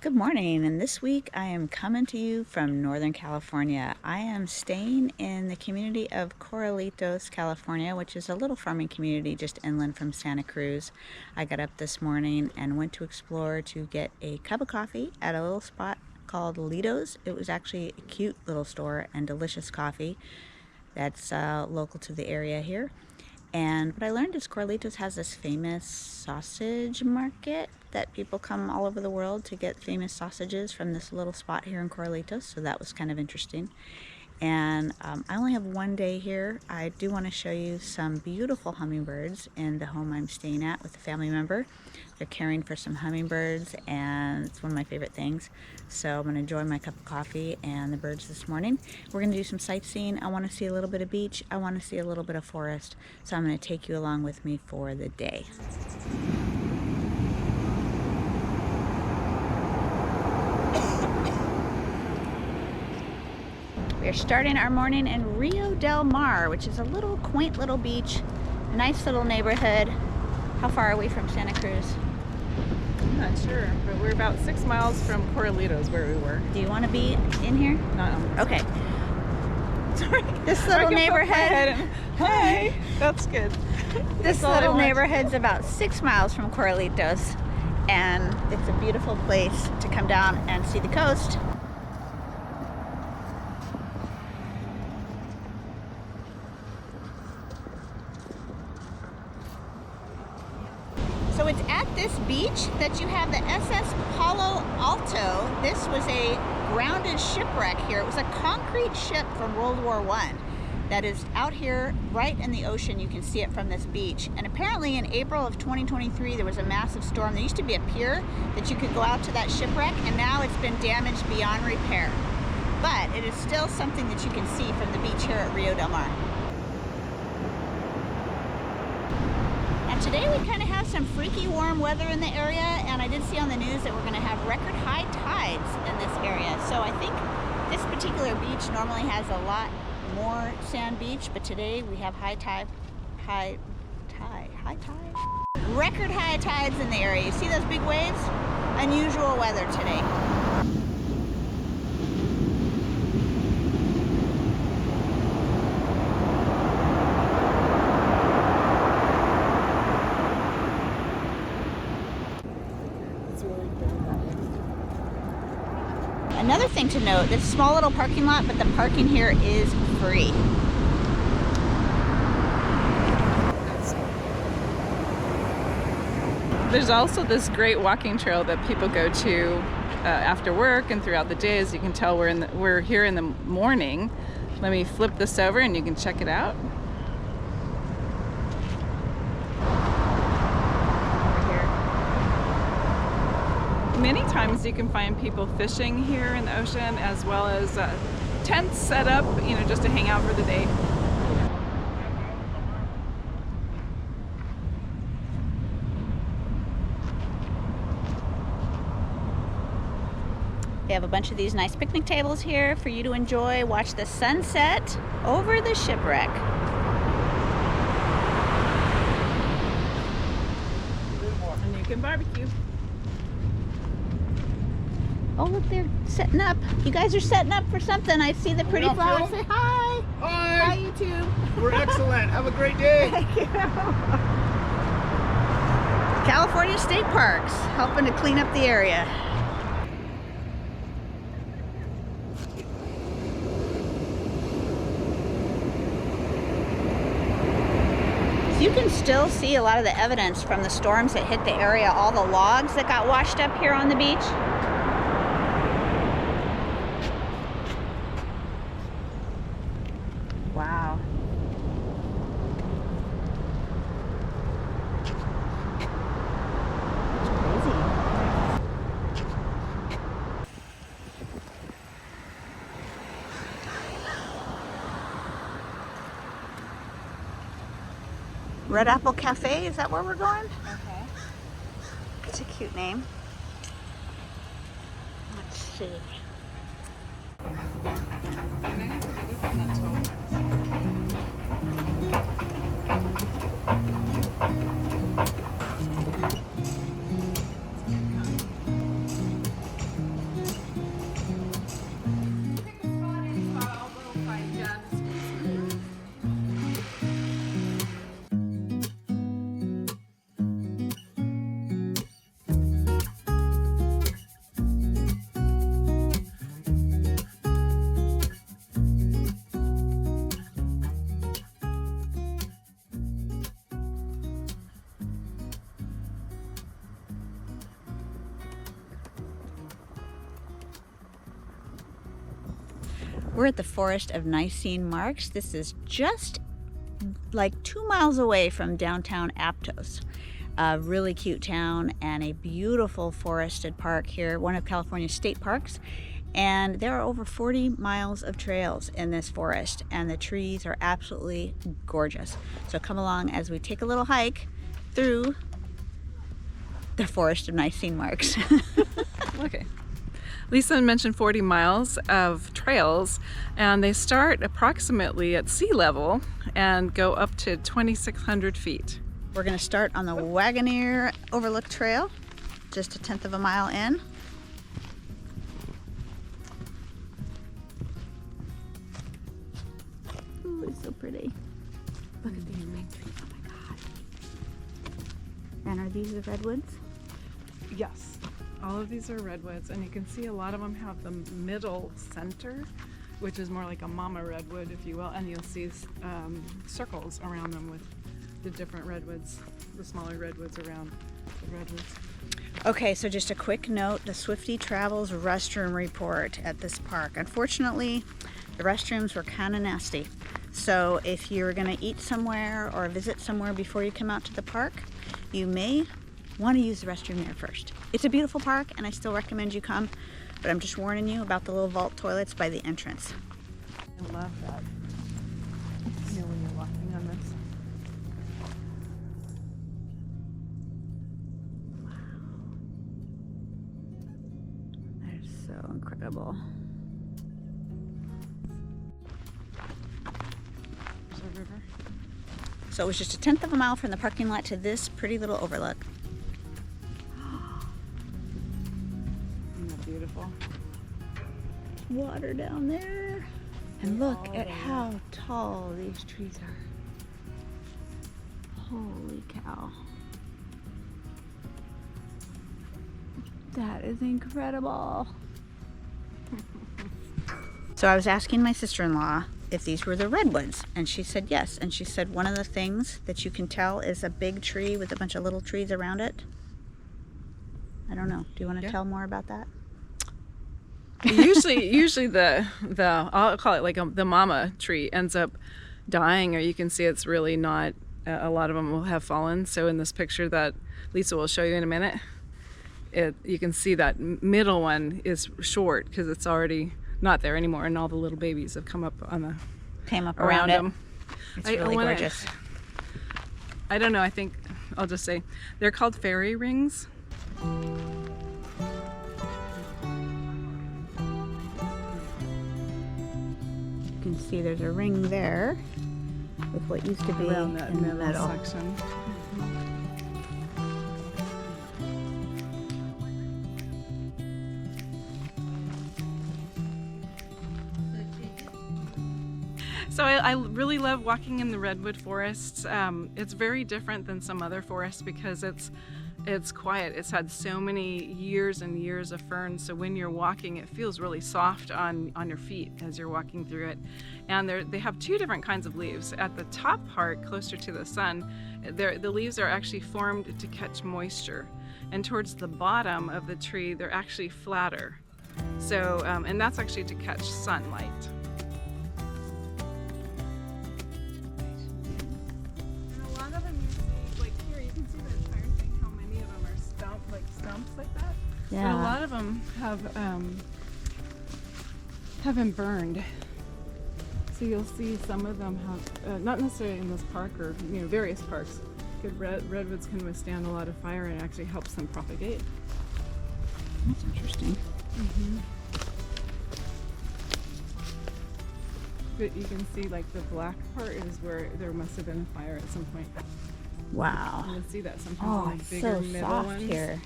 Good morning, and this week I am coming to you from Northern California. I am staying in the community of Corralitos, California, which is a little farming community just inland from Santa Cruz. I got up this morning and went to explore to get a cup of coffee at a little spot called Lido's. It was actually a cute little store and delicious coffee that's local to the area here. And what I learned is Corralitos has this famous sausage market that people come all over the world to get famous sausages from this little spot here in Corralitos. So that was kind of interesting. And I only have one day here. I do want to show you some beautiful hummingbirds in the home I'm staying at with a family member. They're caring for some hummingbirds, and it's one of my favorite things. So I'm going to enjoy my cup of coffee and the birds this morning. We're going to do some sightseeing. I want to see a little bit of beach. I want to see a little bit of forest. So I'm going to take you along with me for the day. We're starting our morning in Rio Del Mar, which is a little quaint little beach, a nice little neighborhood. How far are we from Santa Cruz? I'm not sure, but we're about 6 miles from Corralitos where we were. Do you want to be in here? No. Okay. Sorry. This little neighborhood. Hi. That's good. This little neighborhood's about 6 miles from Corralitos, and it's a beautiful place to come down and see the coast. So it's at this beach that you have the SS Palo Alto. This was a grounded shipwreck here. It was a concrete ship from World War I that is out here right in the ocean. You can see it from this beach. And apparently in April of 2023, there was a massive storm. There used to be a pier that you could go out to that shipwreck, and now it's been damaged beyond repair. But it is still something that you can see from the beach here at Rio Del Mar. Today we kind of have some freaky warm weather in the area, and I did see on the news that we're going to have record high tides in this area. So I think this particular beach normally has a lot more sand beach, but today we have record high tides in the area. You see those big waves? Unusual weather today. Another thing to note, this small little parking lot, but the parking here is free. There's also this great walking trail that people go to after work and throughout the day. As you can tell, we're here in the morning. Let me flip this over and you can check it out. Many times you can find people fishing here in the ocean, as well as tents set up, just to hang out for the day. They have a bunch of these nice picnic tables here for you to enjoy, watch the sunset over the shipwreck. And you can barbecue. Oh, look, they're setting up. You guys are setting up for something. I see the pretty flowers. Say hi. Hi. Hi, YouTube. We're excellent. Have a great day. Thank you. California State Parks, helping to clean up the area. So you can still see a lot of the evidence from the storms that hit the area, all the logs that got washed up here on the beach. Wow. That's crazy. Red Apple Cafe, is that where we're going? Okay. It's a cute name. Let's see. We're at the forest of Nisene Marks. This is just like 2 miles away from downtown Aptos. A really cute town and a beautiful forested park here, one of California's state parks. And there are over 40 miles of trails in this forest, and the trees are absolutely gorgeous. So come along as we take a little hike through the forest of Nisene Marks. Okay. Lisa mentioned 40 miles of trails, and they start approximately at sea level and go up to 2,600 feet. We're going to start on the Wagoneer Overlook Trail, just a 1/10 of a mile in. Ooh, it's so pretty. Look at these big trees. Oh my God. And are these the redwoods? Yes. All of these are redwoods, and you can see a lot of them have the middle center, which is more like a mama redwood, if you will, and you'll see circles around them with the different redwoods, the smaller redwoods around the redwoods. Okay, so just a quick note, the Swifty Travels restroom report at this park. Unfortunately, the restrooms were kind of nasty. So if you're going to eat somewhere or visit somewhere before you come out to the park, you may want to use the restroom there first. It's a beautiful park and I still recommend you come, but I'm just warning you about the little vault toilets by the entrance. I love that. You know, when you're walking on this. Wow. That is so incredible. There's a river. So it was just a 1/10 of a mile from the parking lot to this pretty little overlook. Isn't that beautiful? Water down there. And look at how tall these trees are. Holy cow. That is incredible. So I was asking my sister-in-law if these were the redwoods, and she said yes. And she said one of the things that you can tell is a big tree with a bunch of little trees around it. I don't know. Do you want to tell more about that? Usually the I'll call it like the mama tree ends up dying, or you can see it's really not. A lot of them will have fallen. So in this picture that Lisa will show you in a minute, you can see that middle one is short because it's already not there anymore, and all the little babies have come up around them. It's really gorgeous. I don't know. I think I'll just say they're called fairy rings. You can see there's a ring there with what used to be Around that in the middle. section. So I really love walking in the redwood forests. It's very different than some other forests because it's quiet. It's had so many years and years of ferns, so when you're walking it feels really soft on your feet as you're walking through it. And they have two different kinds of leaves. At the top part, closer to the sun, the leaves are actually formed to catch moisture, and towards the bottom of the tree they're actually flatter. So and that's actually to catch sunlight. Yeah. But a lot of them have been burned. So you'll see some of them have, not necessarily in this park or various parks, good redwoods can withstand a lot of fire and actually helps them propagate. That's interesting. Mm-hmm. But you can see like the black part is where there must have been a fire at some point. Wow. You can see that sometimes Oh, in like it's bigger so middle soft ones. here.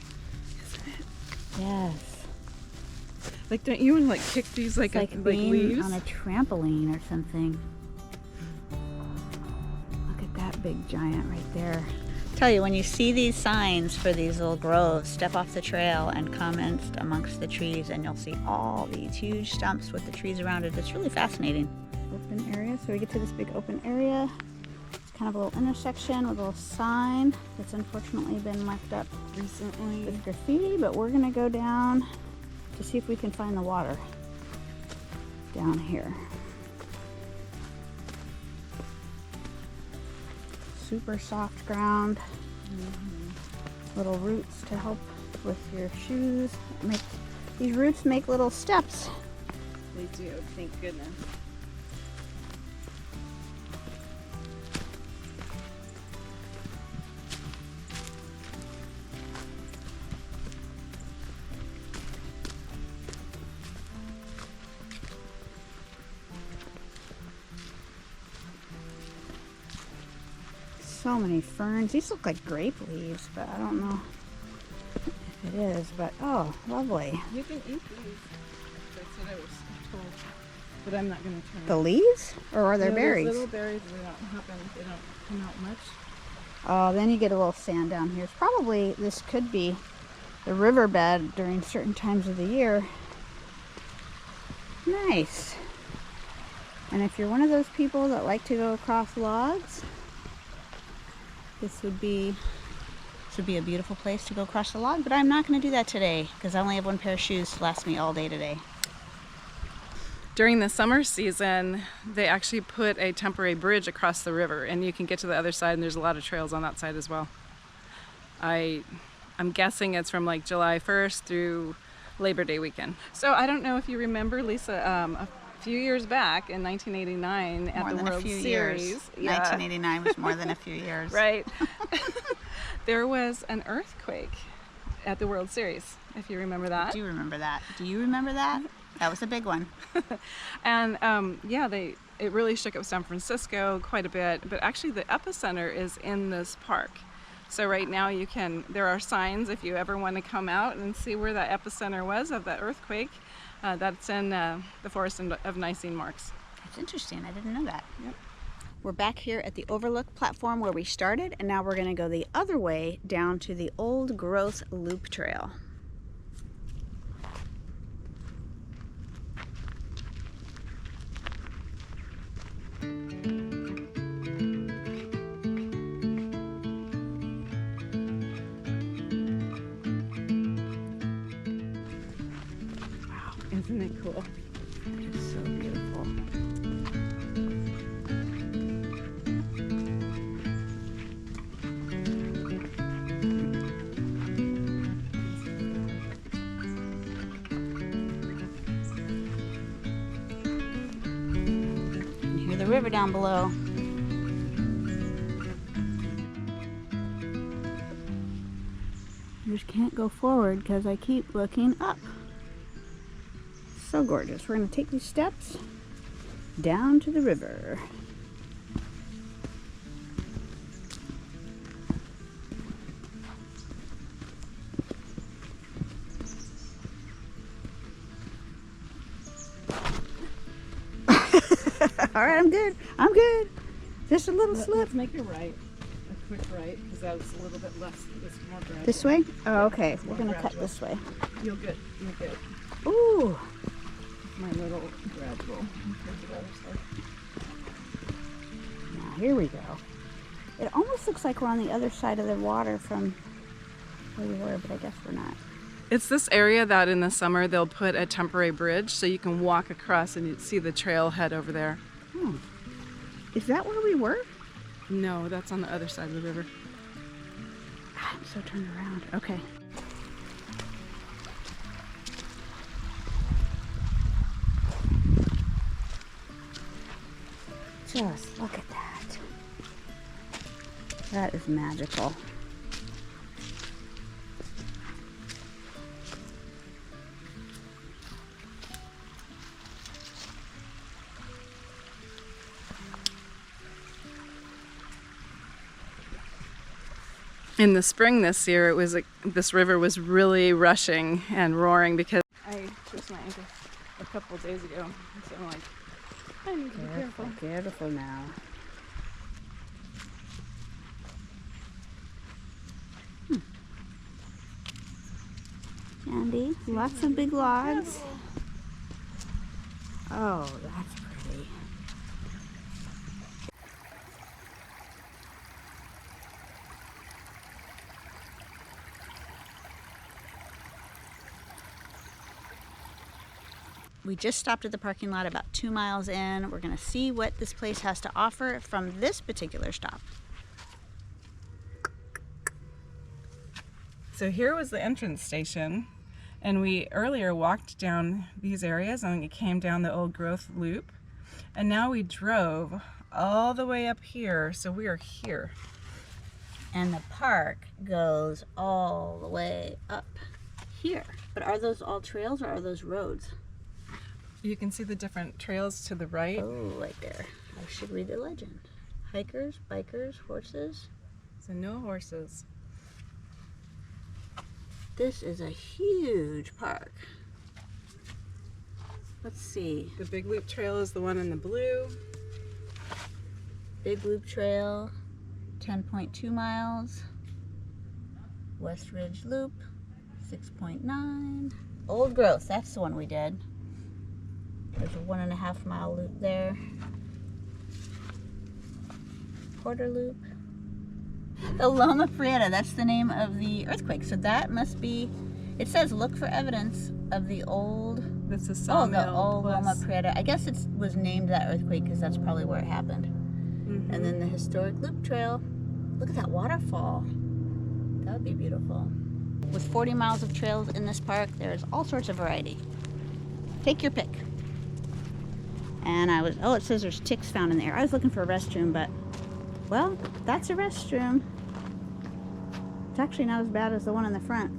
Yes. Like, don't you want to like kick these like being leaves on a trampoline or something? Look at that big giant right there. Tell you, when you see these signs for these little groves, step off the trail and come in amongst the trees, and you'll see all these huge stumps with the trees around it. It's really fascinating. Open area. So we get to this big open area. It's kind of a little intersection with a little sign that's unfortunately been marked up recently with graffiti, but we're gonna go down to see if we can find the water down here. super soft ground. Little roots to help with your shoes. These roots make little steps. They do, thank goodness. So many ferns. These look like grape leaves, but I don't know if it is. But oh, lovely. You can eat these. That's what I was told. But I'm not going to try. The leaves? Or are there berries? Little berries, they don't come out much. Oh, then you get a little sand down here. It's probably, this could be the riverbed during certain times of the year. Nice. And if you're one of those people that like to go across logs, this would be a beautiful place to go across the log, but I'm not going to do that today because I only have one pair of shoes to last me all day today. During the summer season, they actually put a temporary bridge across the river, and you can get to the other side, and there's a lot of trails on that side as well. I'm guessing it's from like July 1st through Labor Day weekend. So I don't know if you remember, Lisa, a few years back in 1989 at the World Series. Yeah. 1989 was more than a few years. Right. There was an earthquake at the World Series, if you remember that. I do remember that. Do you remember that? That was a big one. And yeah, it really shook up San Francisco quite a bit, but actually the epicenter is in this park. So right now there are signs if you ever want to come out and see where that epicenter was of that earthquake. That's in the forest of Nisene Marks. That's interesting. I didn't know that. Yep. We're back here at the overlook platform where we started, and now we're going to go the other way down to the old growth loop trail. Wow, isn't it cool? It's so beautiful. You hear the river down below. I just can't go forward because I keep looking up. So gorgeous. We're going to take these steps down to the river. All right, I'm good. I'm good. Just a little slip. Let's make a right. A quick right, because that was a little bit less. It's more gradual. This way? Oh, okay. It's We're more going to cut gradual. this way. You'll get. Ooh. My little gradual. Compared to the other side. Now, here we go. It almost looks like we're on the other side of the water from where we were, but I guess we're not. It's this area that in the summer they'll put a temporary bridge so you can walk across and you see the trailhead over there. Oh. Is that where we were? No, that's on the other side of the river. I'm so turned around. Okay. Just look at that. That is magical. In the spring this year, this river was really rushing and roaring because I twisted my ankle a couple of days ago. So I'm like, I need to be careful. Careful now. Andy, lots of big logs. Oh, that's pretty. We just stopped at the parking lot about 2 miles in. We're going to see what this place has to offer from this particular stop. So here was the entrance station, and we earlier walked down these areas and it came down the old growth loop, and now we drove all the way up here, so we are here. And the park goes all the way up here. But are those all trails or are those roads? You can see the different trails to the right. Oh, right there. I should read the legend. Hikers, bikers, horses. So no horses. This is a huge park. Let's see. The Big Loop Trail is the one in the blue. Big Loop Trail, 10.2 miles. West Ridge Loop, 6.9. Old Growth, that's the one we did. There's a 1.5 mile loop there. Porter Loop. The Loma Prieta, that's the name of the earthquake. So that must be, it says look for evidence of the old, This is oh, Sawmill. the old plus- Loma Prieta. I guess it was named that earthquake because that's probably where it happened. Mhm. And then the historic loop trail. Look at that waterfall. That would be beautiful. With 40 miles of trails in this park, there's all sorts of variety. Take your pick. And oh, it says there's ticks found in there. I was looking for a restroom, but, well, that's a restroom. It's actually not as bad as the one in the front.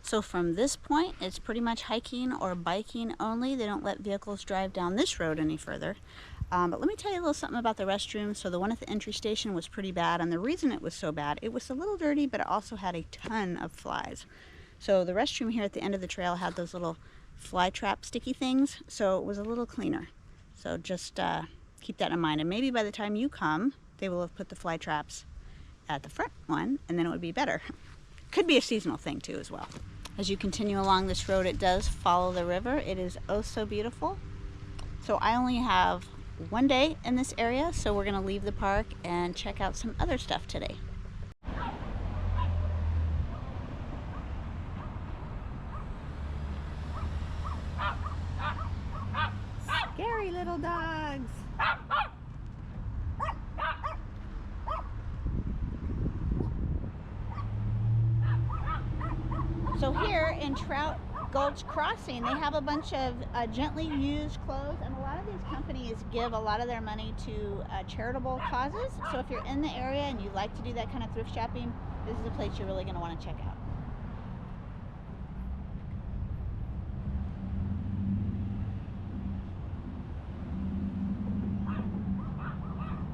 So from this point, it's pretty much hiking or biking only. They don't let vehicles drive down this road any further. But let me tell you a little something about the restroom. So the one at the entry station was pretty bad, and the reason it was so bad, it was a little dirty, but it also had a ton of flies. So the restroom here at the end of the trail had those little fly trap sticky things, so it was a little cleaner. So just keep that in mind. And maybe by the time you come, they will have put the fly traps at the front one, and then it would be better. Could be a seasonal thing too as well. As you continue along this road, it does follow the river. It is oh so beautiful. So I only have one day in this area, so we're gonna leave the park and check out some other stuff today. Scary little dogs. So here in Trout Gulch Crossing, they have a bunch of gently used clothes, and a lot of these companies give a lot of their money to charitable causes. So if you're in the area and you like to do that kind of thrift shopping, this is a place you're really going to want to check out.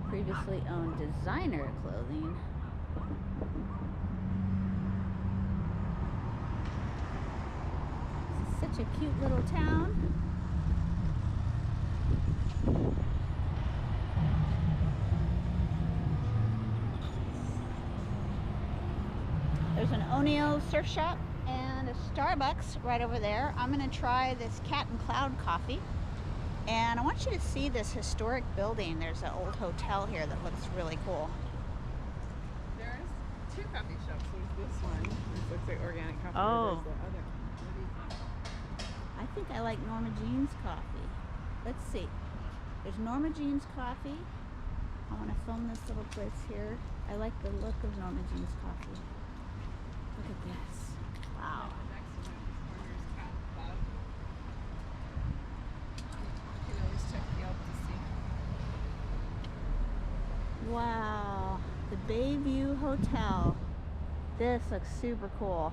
Previously owned designer clothing. Such a cute little town. There's an O'Neill surf shop and a Starbucks right over there. I'm gonna try this Cat and Cloud coffee. And I want you to see this historic building. There's an old hotel here that looks really cool. There's two coffee shops. There's this one. This looks like organic coffee. Oh. There's the other one. I think I like Norma Jean's coffee. Let's see. There's Norma Jean's coffee. I want to film this little place here. I like the look of Norma Jean's coffee. Look at this. Wow. Wow. The Bayview Hotel. This looks super cool.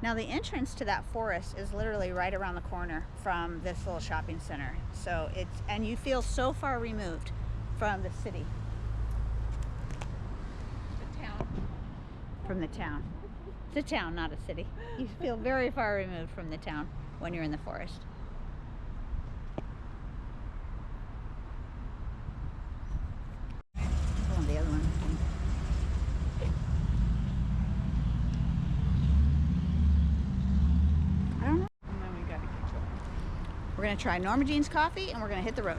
Now the entrance to that forest is literally right around the corner from this little shopping center. So and you feel so far removed from the city. The town. From the town. It's a town, not a city. You feel very far removed from the town when you're in the forest. One of the other ones. I don't know. And then we gotta keep going. We're gonna try Norma Jean's coffee and we're gonna hit the road.